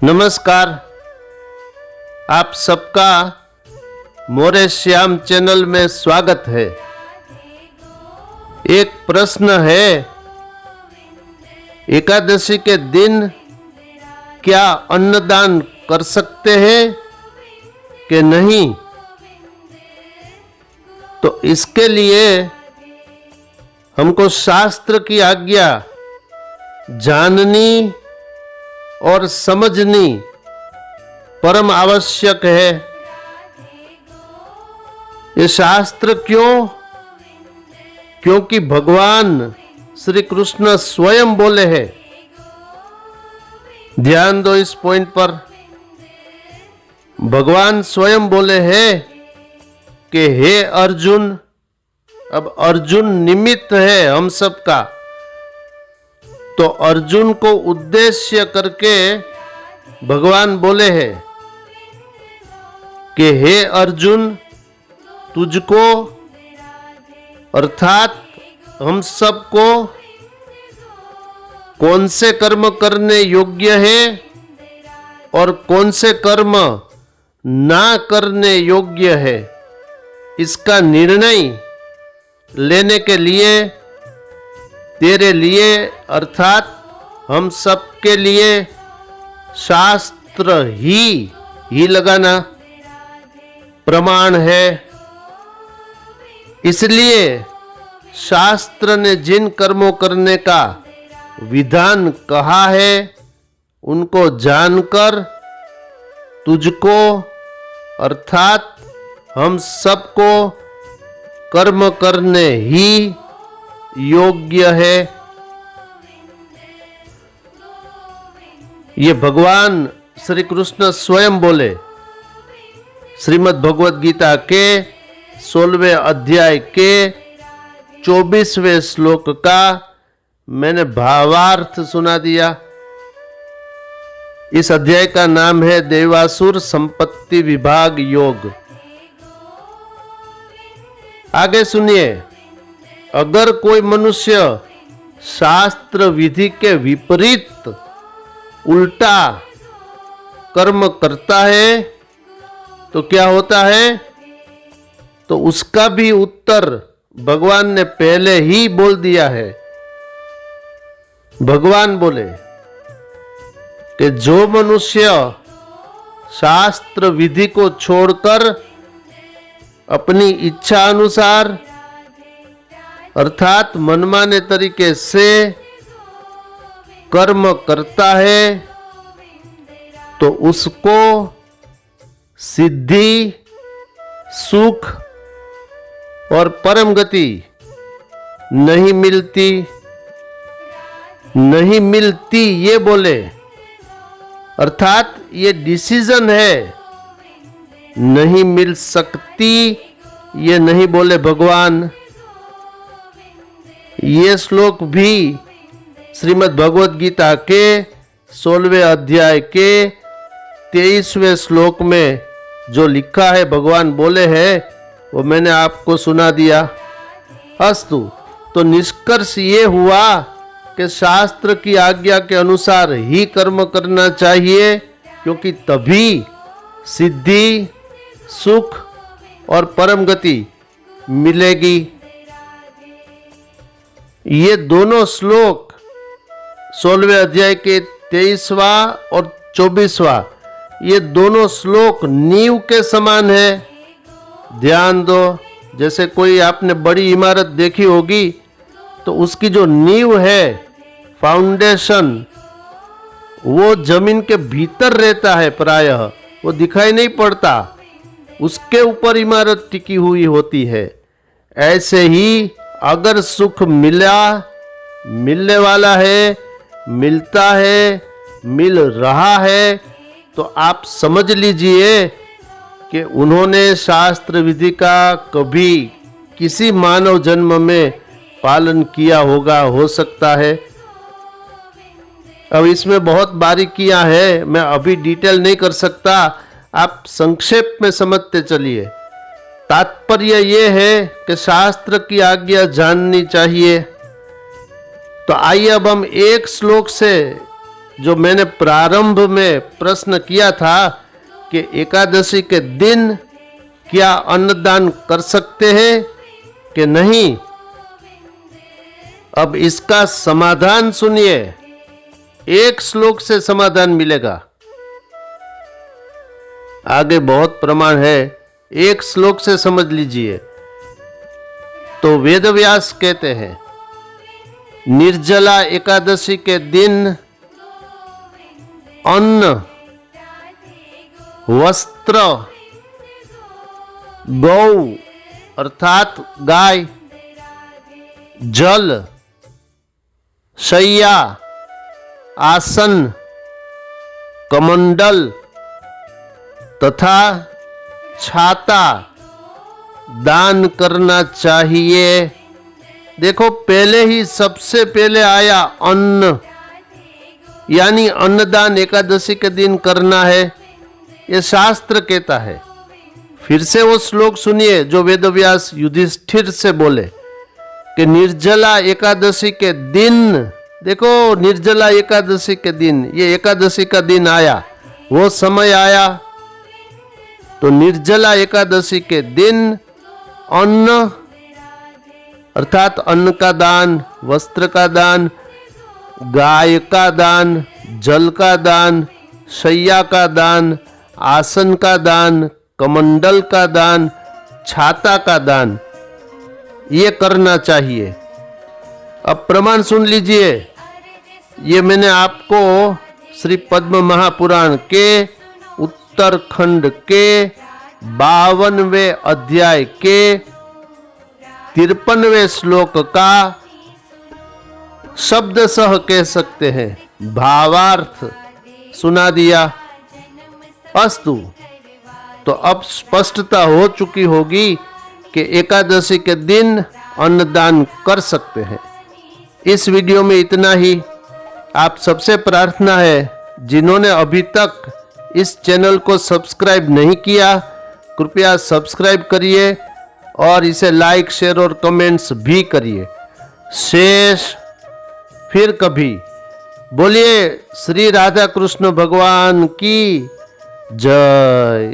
नमस्कार, आप सबका मोरे श्याम चैनल में स्वागत है। एक प्रश्न है, एकादशी के दिन क्या अन्नदान कर सकते हैं कि नहीं? तो इसके लिए हमको शास्त्र की आज्ञा जाननी और समझनी परम आवश्यक है। ये शास्त्र क्यों? क्योंकि भगवान श्री कृष्ण स्वयं बोले हैं। ध्यान दो इस पॉइंट पर। भगवान स्वयं बोले हैं कि हे अर्जुन, अब अर्जुन निमित्त है हम सबका, तो अर्जुन को उद्देश्य करके भगवान बोले हैं कि हे अर्जुन, तुझको अर्थात हम सबको कौन से कर्म करने योग्य है और कौन से कर्म ना करने योग्य है, इसका निर्णय लेने के लिए तेरे लिए अर्थात हम सबके लिए शास्त्र ही लगाना प्रमाण है। इसलिए शास्त्र ने जिन कर्मों करने का विधान कहा है उनको जानकर तुझको अर्थात हम सबको कर्म करने ही योग्य है। ये भगवान श्री कृष्ण स्वयं बोले। श्रीमद् भगवद गीता के 16वें अध्याय के 24वें श्लोक का मैंने भावार्थ सुना दिया। इस अध्याय का नाम है देवासुर संपत्ति विभाग योग। आगे सुनिए, अगर कोई मनुष्य शास्त्र विधि के विपरीत उल्टा कर्म करता है तो क्या होता है? तो उसका भी उत्तर भगवान ने पहले ही बोल दिया है। भगवान बोले कि जो मनुष्य शास्त्र विधि को छोड़कर अपनी इच्छा अनुसार अर्थात मनमाने तरीके से कर्म करता है तो उसको सिद्धि, सुख और परम गति नहीं मिलती ये बोले। अर्थात ये डिसीजन है, नहीं मिल सकती ये नहीं बोले भगवान। ये श्लोक भी श्रीमद् भगवद गीता के 16वें अध्याय के 23वें श्लोक में जो लिखा है भगवान बोले हैं वो मैंने आपको सुना दिया। अस्तु, तो निष्कर्ष ये हुआ कि शास्त्र की आज्ञा के अनुसार ही कर्म करना चाहिए, क्योंकि तभी सिद्धि, सुख और परम गति मिलेगी। ये दोनों श्लोक 16वें अध्याय के 23वां और 24वां, ये दोनों श्लोक नींव के समान है। ध्यान दो, जैसे कोई आपने बड़ी इमारत देखी होगी तो उसकी जो नींव है, फाउंडेशन, वो जमीन के भीतर रहता है, प्रायः वो दिखाई नहीं पड़ता, उसके ऊपर इमारत टिकी हुई होती है। ऐसे ही अगर सुख मिलने वाला है, मिलता है, मिल रहा है, तो आप समझ लीजिए कि उन्होंने शास्त्र विधि का कभी किसी मानव जन्म में पालन किया होगा, हो सकता है। अब इसमें बहुत बारीकियां हैं, मैं अभी डिटेल नहीं कर सकता, आप संक्षेप में समझते चलिए। तात्पर्य ये है कि शास्त्र की आज्ञा जाननी चाहिए। तो आइए अब हम एक श्लोक से जो मैंने प्रारंभ में प्रश्न किया था कि एकादशी के दिन क्या अन्नदान कर सकते हैं कि नहीं, अब इसका समाधान सुनिए। एक श्लोक से समाधान मिलेगा, आगे बहुत प्रमाण है, एक श्लोक से समझ लीजिए। तो वेदव्यास कहते हैं निर्जला एकादशी के दिन अन्न, वस्त्र, गौ अर्थात गाय, जल, शैया, आसन, कमंडल तथा छाता दान करना चाहिए। देखो, पहले ही सबसे पहले आया अन्न, यानी अन्नदान एकादशी के दिन करना है, ये शास्त्र कहता है। फिर से वो श्लोक सुनिए जो वेदव्यास युधिष्ठिर से बोले कि निर्जला एकादशी के दिन, देखो निर्जला एकादशी के दिन, ये एकादशी का दिन आया, वो समय आया, तो निर्जला एकादशी के दिन अन्न अर्थात अन्न का दान, वस्त्र का दान, गाय का दान, जल का दान, शैया का दान, आसन का दान, कमंडल का दान, छाता का दान, ये करना चाहिए। अब प्रमाण सुन लीजिए। ये मैंने आपको श्री पद्म महापुराण के उत्तरखंड के 52वें अध्याय के 53वें श्लोक का शब्द सह कह सकते हैं भावार्थ सुना दिया। अस्तु, तो अब स्पष्टता हो चुकी होगी कि एकादशी के दिन अन्नदान कर सकते हैं। इस वीडियो में इतना ही। आप सबसे प्रार्थना है, जिन्होंने अभी तक इस चैनल को सब्सक्राइब नहीं किया, कृपया सब्सक्राइब करिए और इसे लाइक, शेयर और कमेंट्स भी करिए। शेष फिर कभी। बोलिए श्री राधा कृष्ण भगवान की जय।